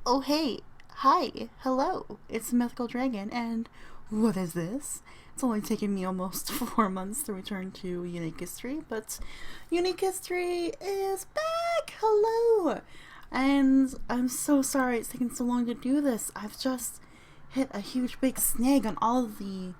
Oh, hey, hi, hello, it's the Mythical Dragon, and what is this? It's only taken me almost 4 months to return to Unique History, but Unique History is back! Hello! And I'm so sorry it's taken so long to do this. I've just hit a huge big snag on all of the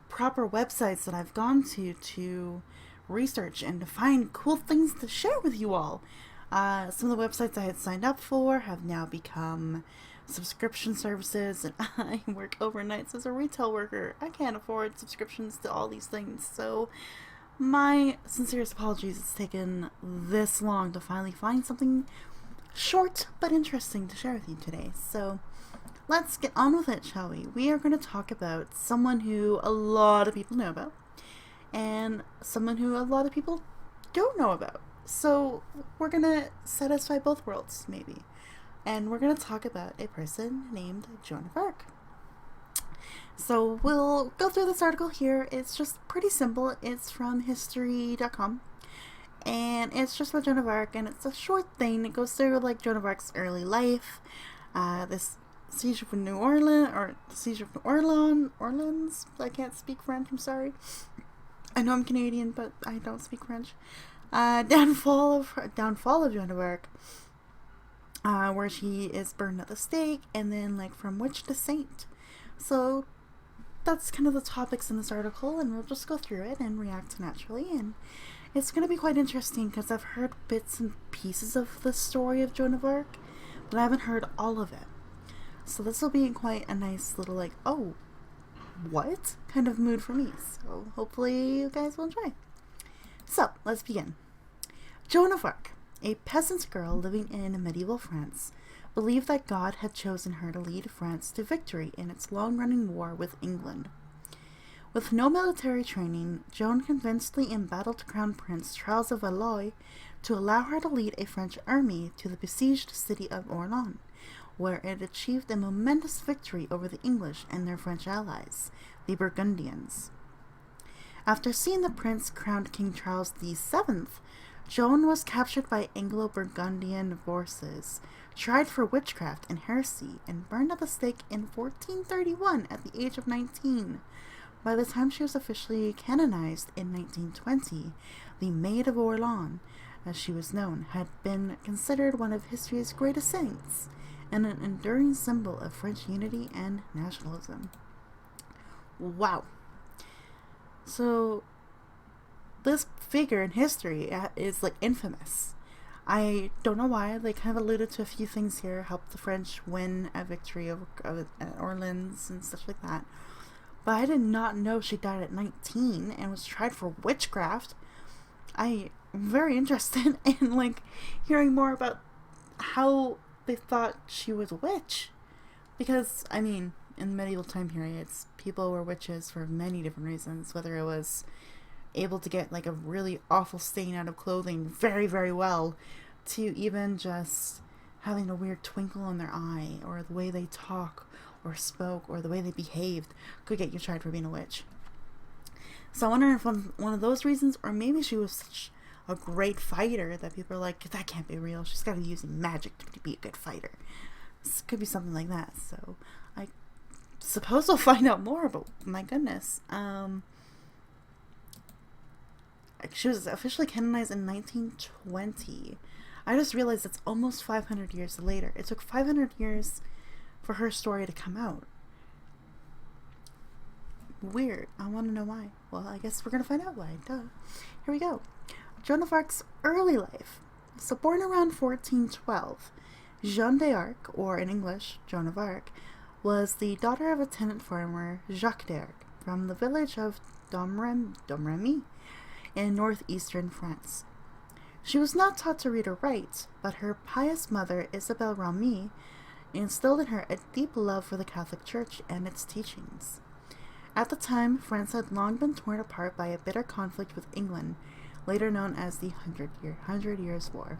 proper websites that I've gone to research and to find cool things to share with you all. Some of the websites I had signed up for have now become subscription services, and I work overnights as a retail worker. I can't afford subscriptions to all these things, so my sincerest apologies it's taken this long to finally find something short but interesting to share with you today. So let's get on with it, shall we? We are going to talk about someone who a lot of people know about and someone who a lot of people don't know about. So we're going to satisfy both worlds, maybe. And we're going to talk about a person named Joan of Arc. So we'll go through this article here. It's just pretty simple. It's from history.com. And it's just about Joan of Arc, and it's a short thing. It goes through Joan of Arc's early life, this siege of New Orleans, or siege of New Orleans. I can't speak French, I'm sorry. I know I'm Canadian, but I don't speak French. Downfall of Joan of Arc, where she is burned at the stake, and then from witch to saint. So that's kind of the topics in this article, and we'll just go through it and react naturally. And it's going to be quite interesting because I've heard bits and pieces of the story of Joan of Arc, but I haven't heard all of it. So this will be quite a nice little oh, what kind of mood for me. So hopefully you guys will enjoy. So let's begin. Joan of Arc, a peasant girl living in medieval France, believed that God had chosen her to lead France to victory in its long-running war with England. With no military training, Joan convinced the embattled Crown Prince Charles of Valois to allow her to lead a French army to the besieged city of Orleans, where it achieved a momentous victory over the English and their French allies, the Burgundians. After seeing the prince crowned King Charles VII, Joan was captured by Anglo-Burgundian forces, tried for witchcraft and heresy, and burned at the stake in 1431 at the age of 19. By the time she was officially canonized in 1920, the Maid of Orleans, as she was known, had been considered one of history's greatest saints, and an enduring symbol of French unity and nationalism. Wow. So, this figure in history is infamous. I don't know why. They kind of alluded to a few things here, helped the French win a victory over Orleans and stuff like that. But I did not know she died at 19 and was tried for witchcraft. I'm very interested in hearing more about how they thought she was a witch. Because, in the medieval time periods, people were witches for many different reasons, whether it was able to get a really awful stain out of clothing very, very well, to even just having a weird twinkle in their eye, or the way they talk or spoke, or the way they behaved could get you tried for being a witch. So I wonder if one of those reasons, or maybe she was such a great fighter that people are that can't be real. She's got to use magic to be a good fighter. This could be something like that. So I suppose we'll find out more, but my goodness. She was officially canonized in 1920. I just realized it's almost 500 years later. It took 500 years for her story to come out. Weird. I want to know why. Well, I guess we're going to find out why. Duh. Here we go. Joan of Arc's early life. So born around 1412, Jeanne d'Arc, or in English, Joan of Arc, was the daughter of a tenant farmer, Jacques d'Arc, from the village of Domremy in northeastern France. She was not taught to read or write, but her pious mother, Isabelle Ramy, instilled in her a deep love for the Catholic Church and its teachings. At the time, France had long been torn apart by a bitter conflict with England, later known as the Hundred Years' War.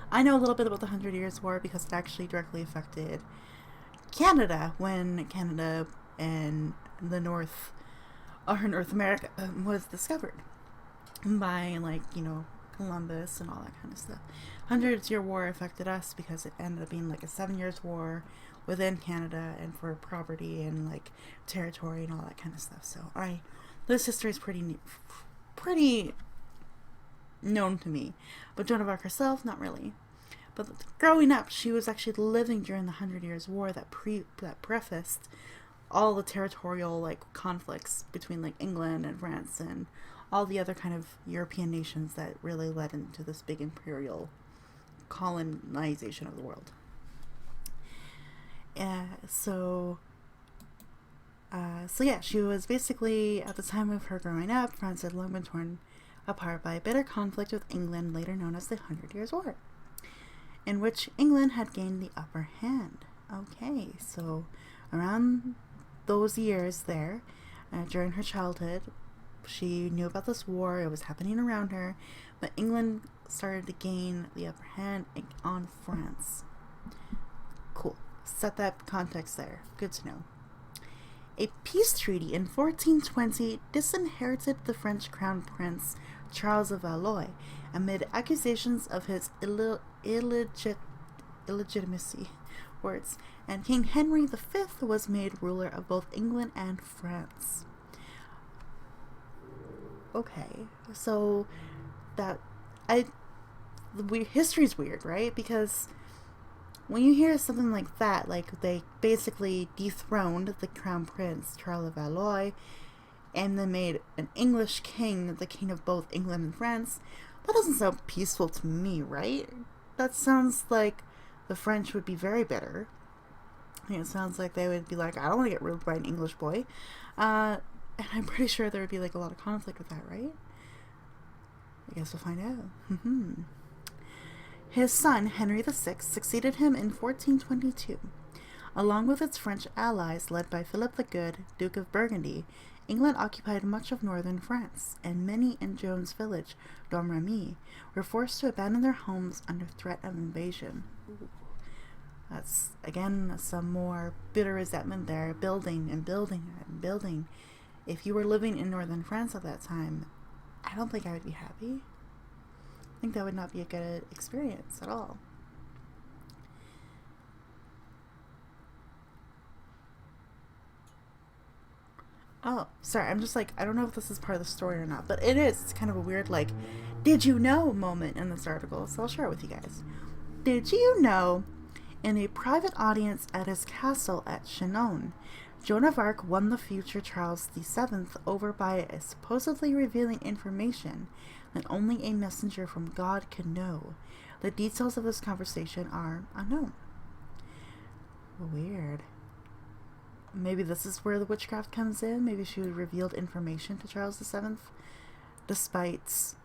I know a little bit about the 100 Years' War because it actually directly affected Canada when Canada and the North America was discovered by Columbus and all that kind of stuff. Hundred Year War affected us because it ended up being like a 7 years war within Canada and for property and like territory and all that kind of stuff. So this history is pretty known to me, but Joan of Arc herself, not really. But growing up, she was actually living during the 100 Years War that prefaced all the territorial like conflicts between like England and France and all the other kind of European nations that really led into this big imperial colonization of the world. So yeah, she was basically, at the time of her growing up, France had long been torn apart by a bitter conflict with England, later known as the 100 Years War, in which England had gained the upper hand. Okay, so around those years there, during her childhood, she knew about this war, it was happening around her, but England started to gain the upper hand on France. Cool. Set that context there. Good to know. A peace treaty in 1420 disinherited the French crown prince Charles of Valois amid accusations of his illegitimacy, and King Henry V was made ruler of both England and France. Okay, so history's weird, right? Because when you hear something like that, like they basically dethroned the crown prince Charles of Valois and then made an English king the king of both England and France, that doesn't sound peaceful to me, right? That sounds like the French would be very bitter. It sounds like they would be like, I don't want to get ruled by an English boy. And I'm pretty sure there would be like a lot of conflict with that, right? I guess we'll find out. His son, Henry VI, succeeded him in 1422. Along with its French allies, led by Philip the Good, Duke of Burgundy, England occupied much of northern France, and many in Joan's village, Domremy, were forced to abandon their homes under threat of invasion. Ooh. That's, again, some more bitter resentment there, building and building and building. If you were living in northern France at that time, I don't think I would be happy. I think that would not be a good experience at all. Oh, sorry, I'm just like, I don't know if this is part of the story or not, but it is. It's kind of a weird, like, did you know moment in this article, so I'll share it with you guys. Did you know, in a private audience at his castle at Chinon, Joan of Arc won the future Charles VII over by supposedly revealing information that only a messenger from God could know. The details of this conversation are unknown. Weird. Maybe this is where the witchcraft comes in. Maybe she revealed information to Charles VII despite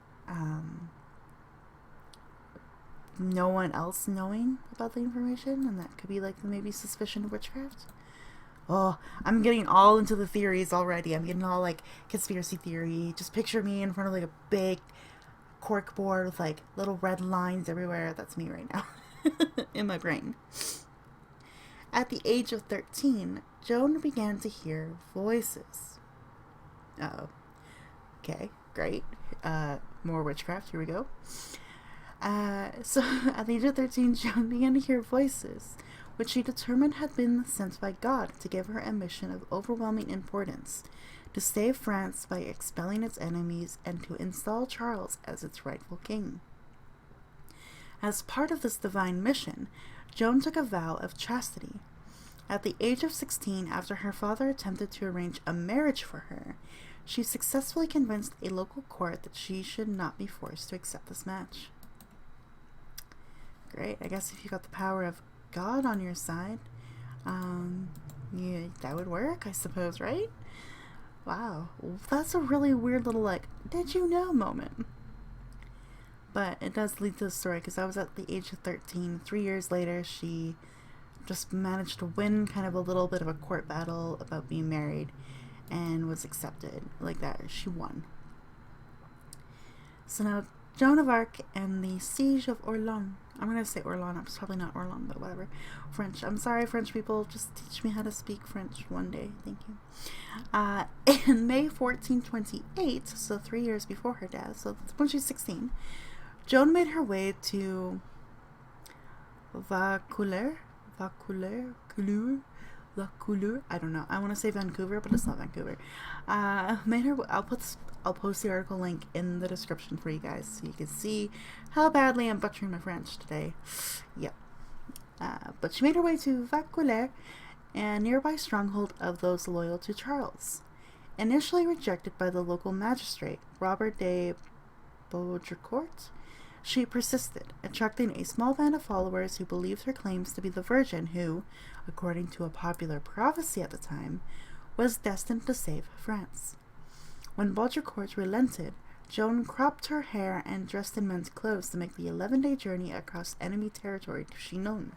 no one else knowing about the information, and that could be like maybe suspicion of witchcraft. Oh, I'm getting all into the theories already. I'm getting all like conspiracy theory. Just picture me in front of like a big cork board with like little red lines everywhere. That's me right now in my brain. At the age of 13, Joan began to hear voices. Uh-oh. Okay, great. More witchcraft. Here we go. So at the age of 13, Joan began to hear voices, which she determined had been sent by God to give her a mission of overwhelming importance, to save France by expelling its enemies and to install Charles as its rightful king. As part of this divine mission, Joan took a vow of chastity. At the age of 16, after her father attempted to arrange a marriage for her, she successfully convinced a local court that she should not be forced to accept this match. Great. I guess if you got the power of God on your side, yeah, that would work, I suppose, right? Wow. That's a really weird little, like, did you know moment. But it does lead to the story, because I was at the age of 13. 3 years later, she just managed to win kind of a little bit of a court battle about being married and was accepted. Like that, she won. So now, Joan of Arc and the Siege of Orleans. I'm going to say Orleans. It's probably not Orleans, but whatever. French. I'm sorry, French people. Just teach me how to speak French one day. Thank you. In May 1428, so 3 years before her death, so when she's 16, Joan made her way to Vaucouleurs. I don't know. I want to say Vancouver, but it's not Vancouver. I'll post the article link in the description for you guys so you can see how badly I'm butchering my French today. Yep. But she made her way to Vaucouleurs, a nearby stronghold of those loyal to Charles. Initially rejected by the local magistrate, Robert de Baudricourt, she persisted, attracting a small band of followers who believed her claims to be the Virgin who, according to a popular prophecy at the time, was destined to save France. When Baudricourt relented, Joan cropped her hair and dressed in men's clothes to make the 11-day journey across enemy territory to Chinon,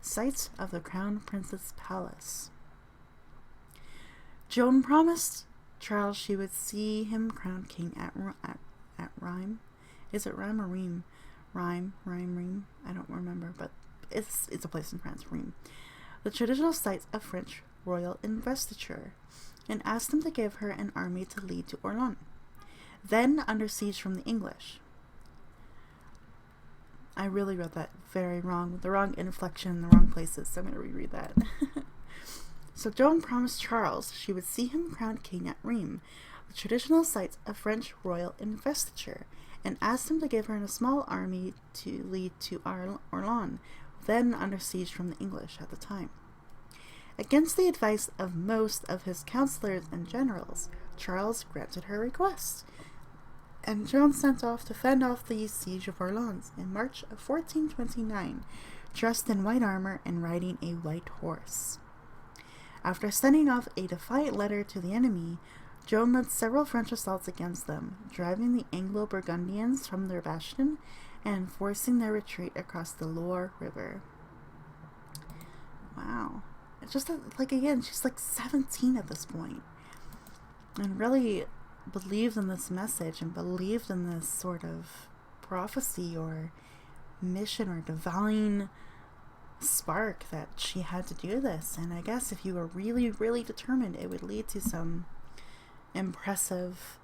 site of the Crown Prince's palace. Joan promised Charles she would see him crowned king at Rheims. Is it Rheims or Rheims? Rheims. I don't remember, but it's a place in France, Rheims. The traditional site of French royal investiture, and asked him to give her an army to lead to Orleans, then under siege from the English. I really read that very wrong, with the wrong inflection in the wrong places, so I'm going to reread that. So Joan promised Charles she would see him crowned king at Rheims, the traditional site of French royal investiture, and asked him to give her a small army to lead to Orleans, then under siege from the English at the time. Against the advice of most of his counselors and generals, Charles granted her request, and Joan sent off to fend off the siege of Orleans in March of 1429, dressed in white armor and riding a white horse. After sending off a defiant letter to the enemy, Joan led several French assaults against them, driving the Anglo-Burgundians from their bastion and forcing their retreat across the Loire River. Wow. It's just again, she's 17 at this point, and really believed in this message and believed in this sort of prophecy or mission or divine spark that she had to do this. And I guess if you were really, really determined, it would lead to some impressive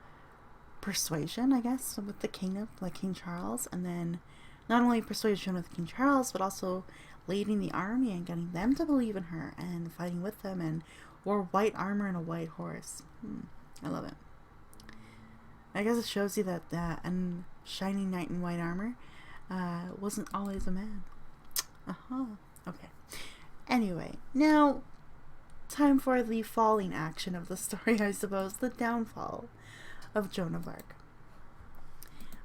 persuasion, I guess, with the kingdom, like King Charles, and then not only persuasion with King Charles, but also leading the army and getting them to believe in her and fighting with them, and wore white armor and a white horse. I love it. I guess it shows you that that and shiny knight in white armor wasn't always a man. Okay. Anyway, now time for the falling action of the story, I suppose, the downfall of Joan of Arc.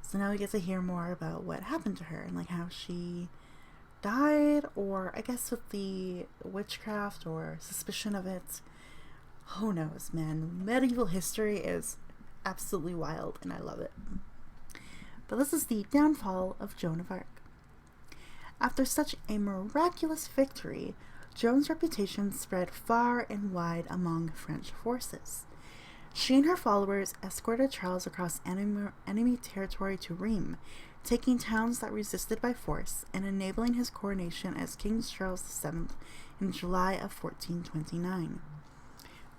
So now we get to hear more about what happened to her and how she died, or I guess with the witchcraft or suspicion of it. Who knows, man. Medieval history is absolutely wild and I love it. But this is the downfall of Joan of Arc. After such a miraculous victory, Joan's reputation spread far and wide among French forces. She and her followers escorted Charles across enemy territory to Rheims, taking towns that resisted by force and enabling his coronation as King Charles VII in July of 1429.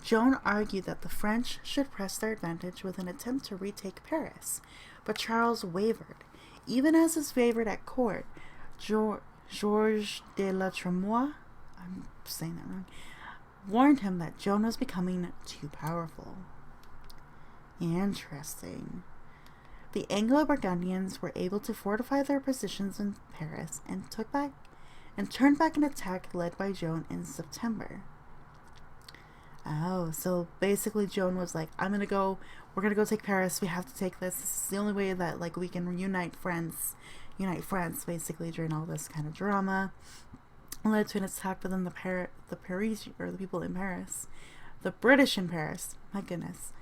Joan argued that the French should press their advantage with an attempt to retake Paris, but Charles wavered. Even as his favorite at court, Georges de la Tremoille, I'm saying that wrong, warned him that Joan was becoming too powerful. Interesting. The Anglo-Burgundians were able to fortify their positions in Paris and turned back an attack led by Joan in September. Oh, so basically Joan was like, we're gonna go take Paris, we have to take this. This is the only way that we can unite France basically during all this kind of drama. It led to an attack within the Parisian, or the people in Paris, the British in Paris, my goodness,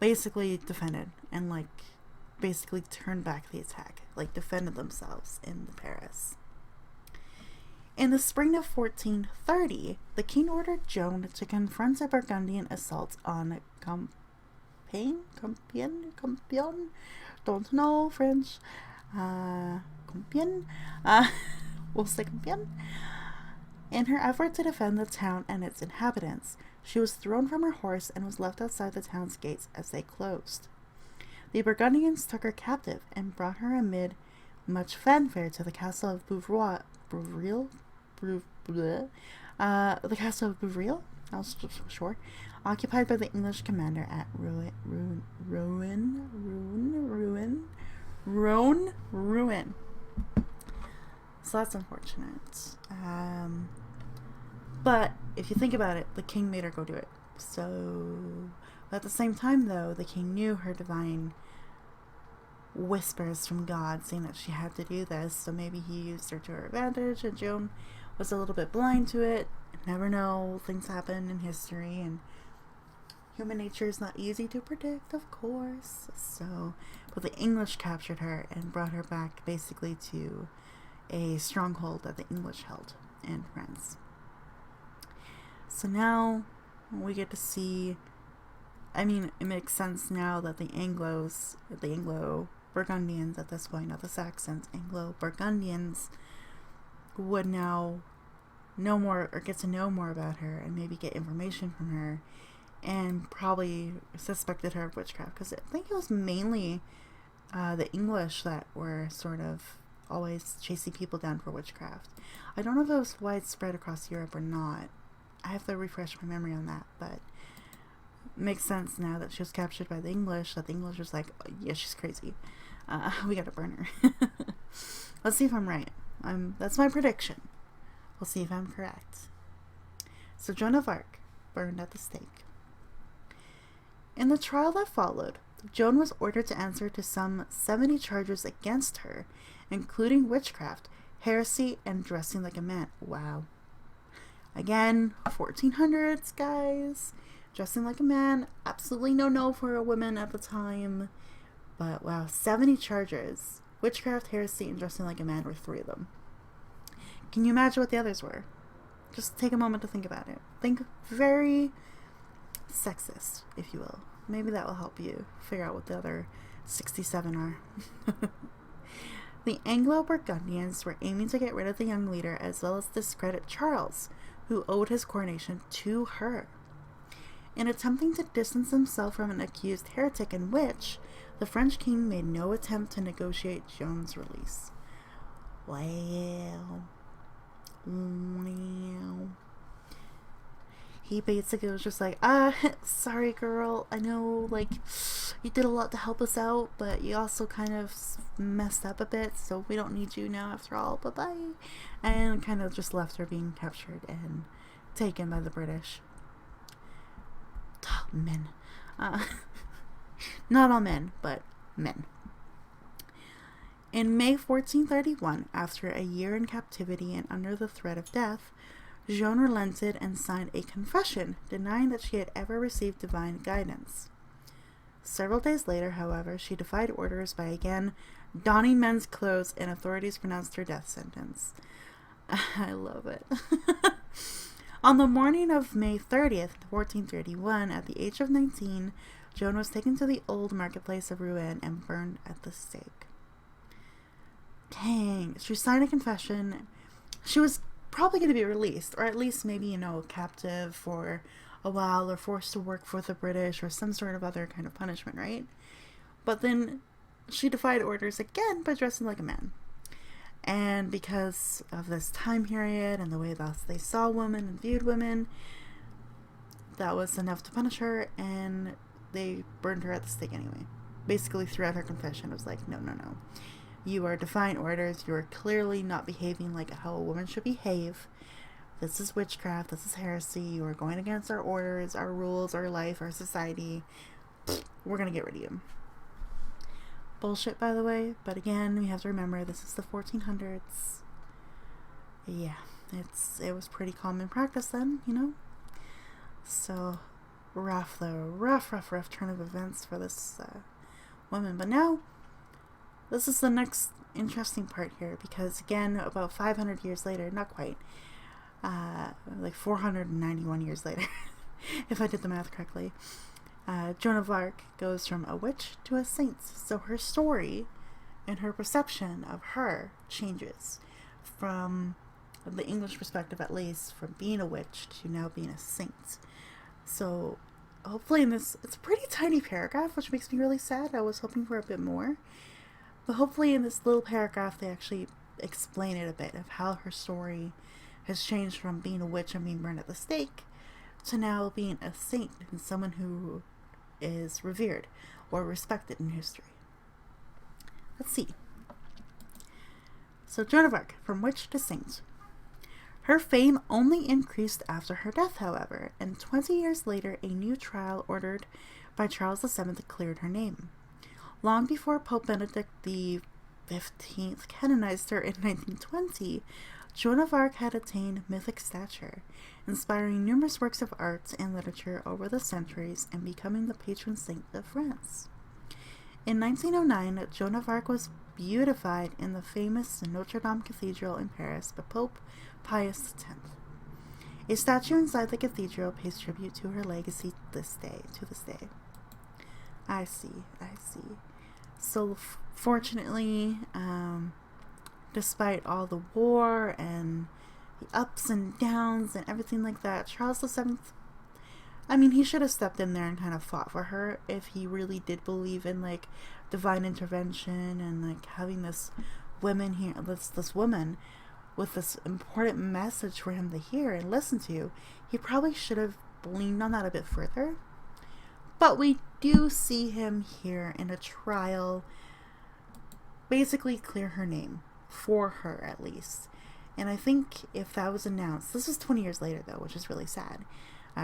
basically defended and basically turned back the attack, defended themselves in Paris. In the spring of 1430, the king ordered Joan to confront a Burgundian assault on Compiègne, don't know French, Compiègne, we'll say Compiègne. In her effort to defend the town and its inhabitants, she was thrown from her horse and was left outside the town's gates as they closed. The Burgundians took her captive and brought her amid much fanfare to the castle of Bouvreau, the castle of Bouvreau, I was sure, occupied by the English commander at Rouen. So that's unfortunate. But if you think about it, the king made her go do it. So, but at the same time, though, the king knew her divine whispers from God saying that she had to do this. So maybe he used her to her advantage, and Joan was a little bit blind to it. Never know, things happen in history, and human nature is not easy to predict, of course. So, but the English captured her and brought her back basically to a stronghold that the English held in France. So now we get to see, I mean, it makes sense now that the Anglo-Burgundians at this point, not the Saxons, Anglo-Burgundians would now know more, or get to know more about her and maybe get information from her, and probably suspected her of witchcraft, because I think it was mainly the English that were sort of always chasing people down for witchcraft. I don't know if it was widespread across Europe or not. I have to refresh my memory on that, but it makes sense now that she was captured by the English, that the English was like, oh, yeah, she's crazy. We gotta burn her. Let's see if I'm right. That's my prediction. We'll see if I'm correct. So Joan of Arc burned at the stake. In the trial that followed, Joan was ordered to answer to some 70 charges against her, including witchcraft, heresy, and dressing like a man. Wow. Again, 1400s, guys. Dressing like a man. Absolutely no for a woman at the time. But wow, 70 charges. Witchcraft, heresy, and dressing like a man were 3 of them. Can you imagine what the others were? Just take a moment to think about it. Think very sexist, if you will. Maybe that will help you figure out what the other 67 are. The Anglo-Burgundians were aiming to get rid of the young leader as well as discredit Charles, who owed his coronation to her. In attempting to distance himself from an accused heretic and witch, the French king made no attempt to negotiate Joan's release. Wow. He basically was just like, sorry girl, I know, like, you did a lot to help us out, but you also kind of messed up a bit, so we don't need you now after all, bye-bye. And kind of just left her being captured and taken by the British. Men. Not all men, but men. In May 1431, after a year in captivity and under the threat of death, Joan relented and signed a confession denying that she had ever received divine guidance. Several days later, however, she defied orders by again donning men's clothes, and authorities pronounced her death sentence. I love it. On the morning of May 30th, 1431, at the age of 19, Joan was taken to the old marketplace of Rouen and burned at the stake. Dang, she signed a confession. She was probably going to be released, or at least maybe, captive for a while, or forced to work for the British, or some sort of other kind of punishment, right? But then she defied orders again by dressing like a man. And because of this time period and the way that they saw women and viewed women, that was enough to punish her, and they burned her at the stake anyway. Basically, throughout her confession, it was like, no. You are defying orders. You are clearly not behaving like how a woman should behave. This is witchcraft. This is heresy. You are going against our orders, our rules, our life, our society. We're going to get rid of you. Bullshit, by the way. But again, we have to remember this is the 1400s. Yeah, it was pretty common practice then, So, rough turn of events for this woman. But now, this is the next interesting part here, because again, about 500 years later, not quite, like 491 years later, if I did the math correctly, Joan of Arc goes from a witch to a saint. So her story and her perception of her changes from the English perspective, at least, from being a witch to now being a saint. So hopefully it's a pretty tiny paragraph, which makes me really sad. I was hoping for a bit more. But hopefully in this little paragraph they actually explain it a bit of how her story has changed from being a witch and being burned at the stake to now being a saint and someone who is revered or respected in history. Let's see. So Joan of Arc, from witch to saint. Her fame only increased after her death, however, and 20 years later a new trial ordered by Charles VII cleared her name. Long before Pope Benedict XV canonized her in 1920, Joan of Arc had attained mythic stature, inspiring numerous works of art and literature over the centuries and becoming the patron saint of France. In 1909, Joan of Arc was beatified in the famous Notre Dame Cathedral in Paris by Pope Pius X. A statue inside the cathedral pays tribute to her legacy to this day. I see. So, fortunately, despite all the war and the ups and downs and everything like that, Charles VII, I mean, he should have stepped in there and kind of fought for her if he really did believe in, like, divine intervention and, like, having this woman here, this woman with this important message for him to hear and listen to. He probably should have leaned on that a bit further. But we do see him here in a trial basically clear her name, for her at least. And I think if that was announced, this was 20 years later though, which is really sad.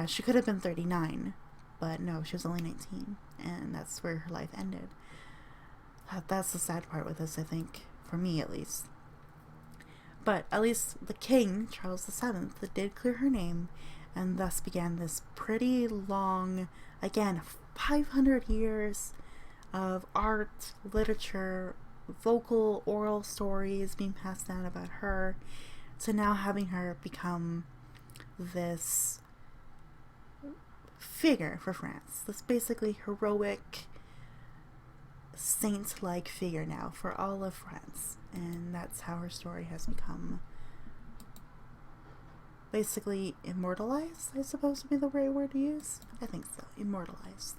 She could have been 39, but no, she was only 19, and that's where her life ended. That's the sad part with this, I think, for me at least. But at least the king, Charles VII, did clear her name, and thus began this pretty long, again, 500 years of art, literature, vocal, oral stories being passed down about her, to now having her become this figure for France. This basically heroic, saint-like figure now for all of France. And that's how her story has become basically immortalized, I suppose would be the right word to use. I think so. Immortalized.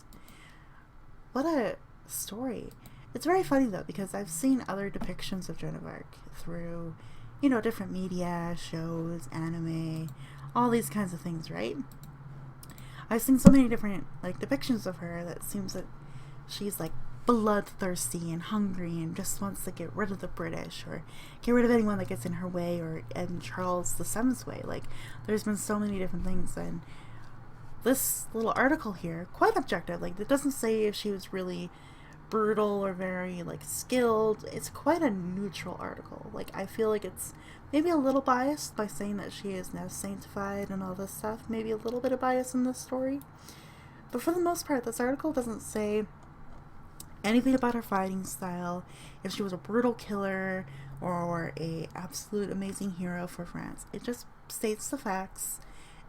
What a story. It's very funny though, because I've seen other depictions of Joan of Arc through, different media, shows, anime, all these kinds of things, right? I've seen so many different, depictions of her that seems that she's, bloodthirsty and hungry and just wants to get rid of the British or get rid of anyone that gets in her way or in Charles VII's way. There's been so many different things, and this little article here, quite objective. It doesn't say if she was really brutal or very, skilled. It's quite a neutral article. I feel like it's maybe a little biased by saying that she is now sanctified and all this stuff. Maybe a little bit of bias in this story. But for the most part, this article doesn't say anything about her fighting style, if she was a brutal killer or a absolute amazing hero for France. It just states the facts,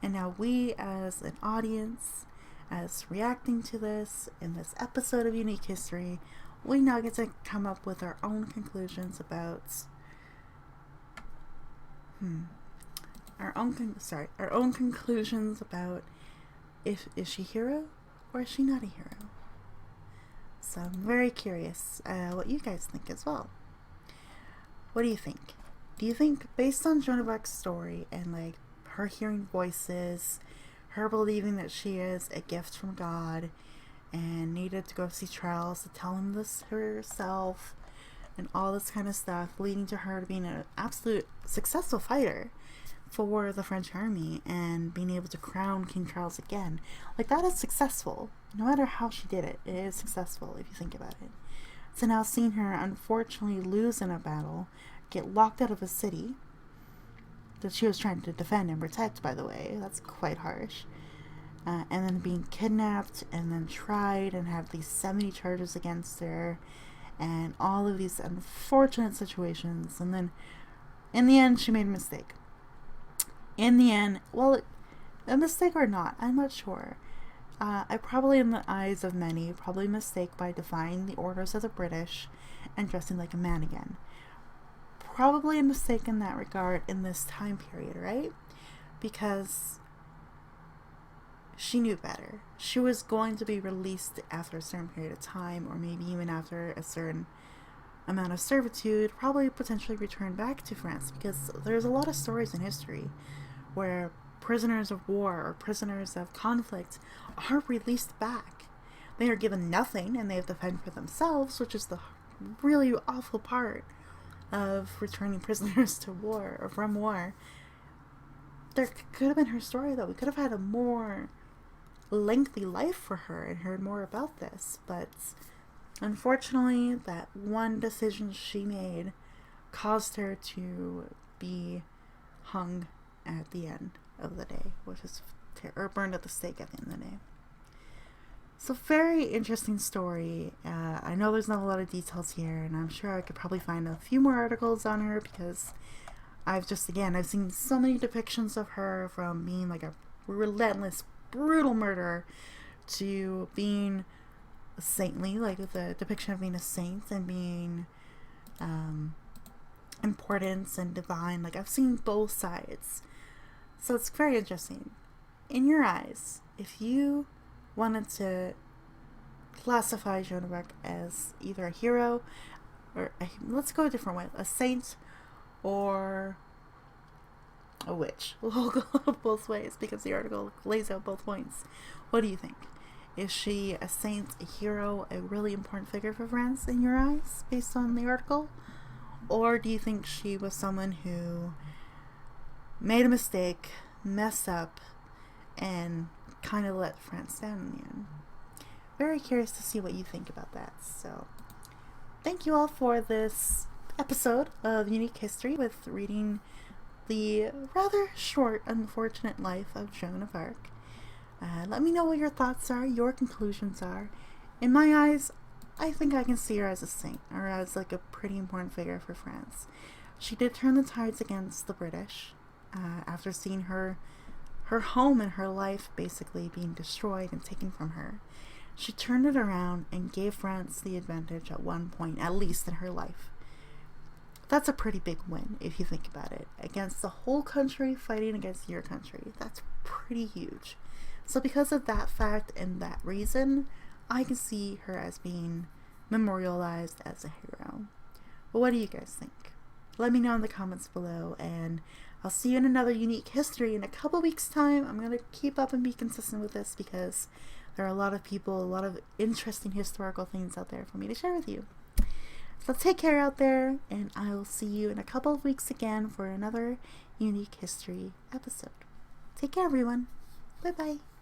and now we as an audience, as reacting to this in this episode of Unique History, we now get to come up with our own conclusions about our own conclusions about if is she hero or is she not a hero. So I'm very curious what you guys think as well. What do you think? Do you think, based on Joan of Arc's story and her hearing voices, her believing that she is a gift from God and needed to go see Charles to tell him this herself and all this kind of stuff, leading to her to being an absolute successful fighter for the French army and being able to crown King Charles again, that is successful. No matter how she did it, it is successful if you think about it. So now seeing her unfortunately lose in a battle, get locked out of a city that she was trying to defend and protect, by the way, that's quite harsh, and then being kidnapped and then tried and have these 70 charges against her and all of these unfortunate situations, and then in the end she made a mistake. In the end, well, a mistake or not, I'm not sure. I probably, in the eyes of many, probably mistake by defying the orders of the British and dressing like a man again. Probably a mistake in that regard in this time period, right? Because she knew better. She was going to be released after a certain period of time, or maybe even after a certain amount of servitude, probably potentially return back to France, because there's a lot of stories in history where prisoners of war or prisoners of conflict are released back. They are given nothing and they have to fend for themselves, which is the really awful part of returning prisoners to war or from war. There could have been her story, though. We could have had a more lengthy life for her and heard more about this, but unfortunately that one decision she made caused her to be hung at the end of the day, which is or burned at the stake at the end of the day. So very interesting story. I know there's not a lot of details here, and I'm sure I could probably find a few more articles on her, because I've seen so many depictions of her, from being like a relentless, brutal murderer to being saintly, like the depiction of being a saint and being important and divine. Like, I've seen both sides. So it's very interesting. In your eyes, if you wanted to classify Joan of Arc as either a hero or let's go a different way, a saint or a witch. We'll go both ways because the article lays out both points. What do you think? Is she a saint, a hero, a really important figure for France in your eyes based on the article? Or do you think she was someone who made a mistake, messed up, and kind of let France down in the end? Very curious to see what you think about that. So, thank you all for this episode of Unique History with reading the rather short, unfortunate life of Joan of Arc. Let me know what your thoughts are, your conclusions are. In my eyes, I think I can see her as a saint, or as like a pretty important figure for France. She did turn the tides against the British, after seeing her home and her life basically being destroyed and taken from her. She turned it around and gave France the advantage at one point, at least in her life. That's a pretty big win if you think about it. Against the whole country fighting against your country. That's pretty huge. So because of that fact and that reason, I can see her as being memorialized as a hero. But what do you guys think? Let me know in the comments below, and I'll see you in another Unique History in a couple weeks' time. I'm going to keep up and be consistent with this because there are a lot of people, a lot of interesting historical things out there for me to share with you. So take care out there, and I will see you in a couple of weeks again for another Unique History episode. Take care, everyone. Bye-bye.